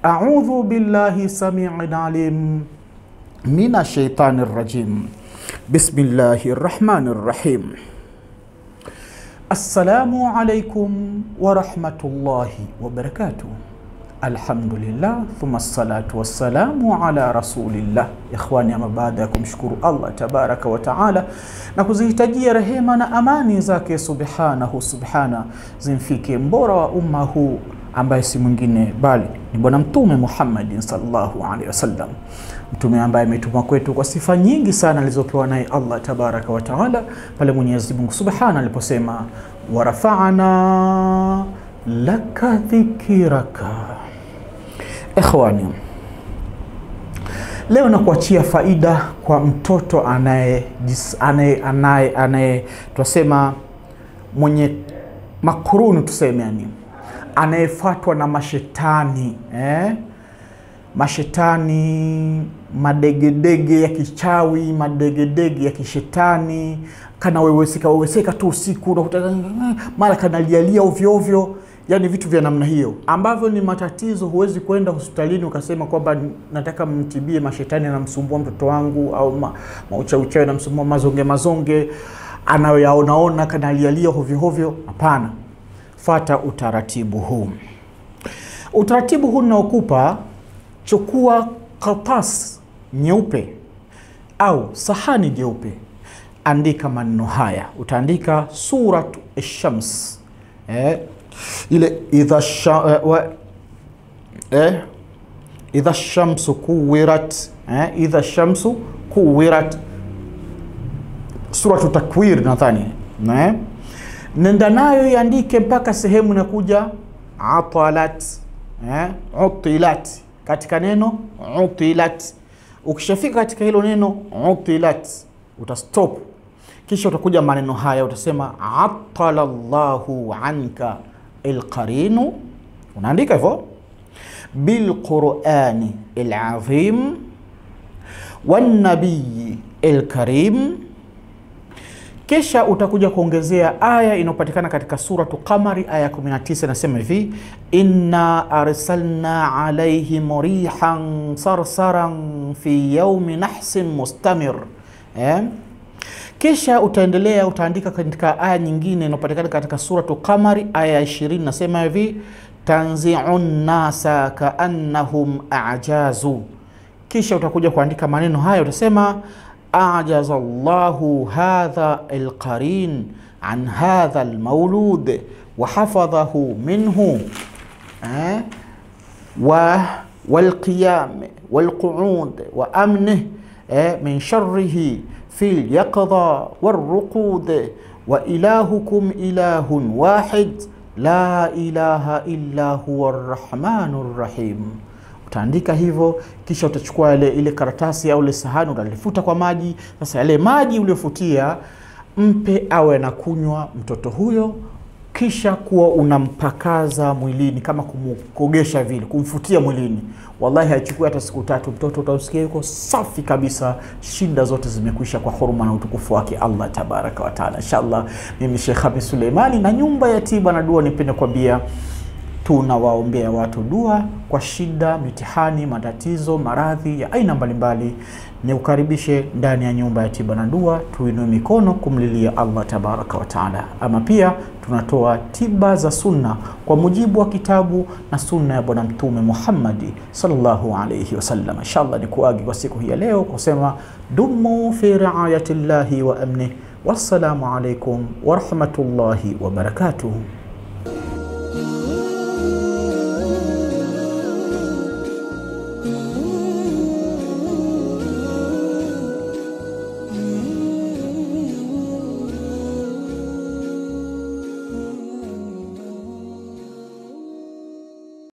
A'udhu billahi sami'in alim minash shaitanir rajim. Bismillahir rahmanir rahim. Assalamu alaikum wa rahmatullahi wa barakatuh. Alhamdulillah, thumma salatu wassalamu ala rasulillah. Ikhwani, ama baada ya kumshukuru Allah tabaraka wa taala na kuzihitajia rehema na amani zake subhana zimfike mbora wa umma huu ambaye si mwingine bali ni bwana mtume Muhammad sallallahu alaihi wasallam, mtume ambaye ametumwa kwetu kwa sifa nyingi sana alizopewa naye Allah tabaraka wa taala pale Mwenyezi Mungu subhana aliposema wa rafa'na laka dhikraka. Ikhwani, leo nakuachia faida kwa mtoto anaye tusema mwenye makurunu, tuseme yani anayefuatwa na mashetani, mashetani, madegedege ya kichawi, madegedege ya kishetani, kana weweseka tu usiku unakuta mara kanalialia ovyo ovyo, yani vitu vya namna hiyo ambavyo ni matatizo. Huwezi kwenda hospitalini ukasema kwamba nataka mtibie mashetani anamsumbua mtoto wangu, au mauchawi anamsumbua, mazonge anayoyaona kanalialia ovyo ovyo. Hapana, fata utaratibu huu. Utaratibu huu naokupa, chukua karatasi nyeupe au sahani jeupe, andika maneno haya. Utaandika suratu ash-shams, ile idha shamsu kuwirat, idha shamsu kuwirat, suratu takwir nadhani, nenda nayo iandike mpaka sehemu inakuja atalat, utilat, katika neno utilat. Ukishafika katika hilo neno utilat utastop, kisha utakuja maneno haya, utasema atalallahu anka alqarinu, unaandika hivyo, bilqurani alazim wan nabiy alkarim. Kisha utakuja kuongezea aya inayopatikana katika suratu Qamari aya 19, nasema hivi, inna arsalna alaihim rihan sarsaran fi yawmi nahsin mustamir. Kisha utaendelea, utaandika katika aya nyingine inayopatikana katika suratu Qamari aya 20, nasema hivi, tanzi'un nasa ka'annahum a'jazu. Kisha utakuja kuandika maneno haya, utasema a'jazallahu hadha alqarin an hadha almawlud wa hafadhahu minhu walqiyam walqu'ud wa amnih min sharrihi fil yaqdha warruqud wa ilahukum ilahun wahid la ilaha illa huwa arrahmanur rahim. Utaandika hivyo, kisha utachukua ile karatasi au ile sahani, utalifuta kwa maji. Sasa yale maji uliofutia mpe awe na kunywa mtoto huyo, kisha kuwa unampakaza mwilini kama kumkogesha vile, kumfutia mwilini. Wallahi haichukui hata siku 3, mtoto utasikia yuko safi kabisa, shida zote zimekwisha kwa huruma na utukufu wake Allah tabaraka wa taala. Inshallah, mimi Sheikh Khamis Suleimani na nyumba ya tiba na dua, nipende kuambia tunawaombea watu dua kwa shida, mitihani, matatizo, maradhi ya aina mbalimbali. Ni ukaribishe ndani ya nyumba ya tiba na dua, tuinue mikono kumlilia Allah tabaraka wa taala. Ama pia tunatoa tiba za sunna kwa mujibu wa kitabu na sunna ya bwana mtume Muhammad sallallahu alayhi wasallam. Inshallah nikuagi kwa siku hii ya leo kusema dumu fi riayatillahi wa amni. Wassalamu alaykum wa rahmatullahi wa barakatuh.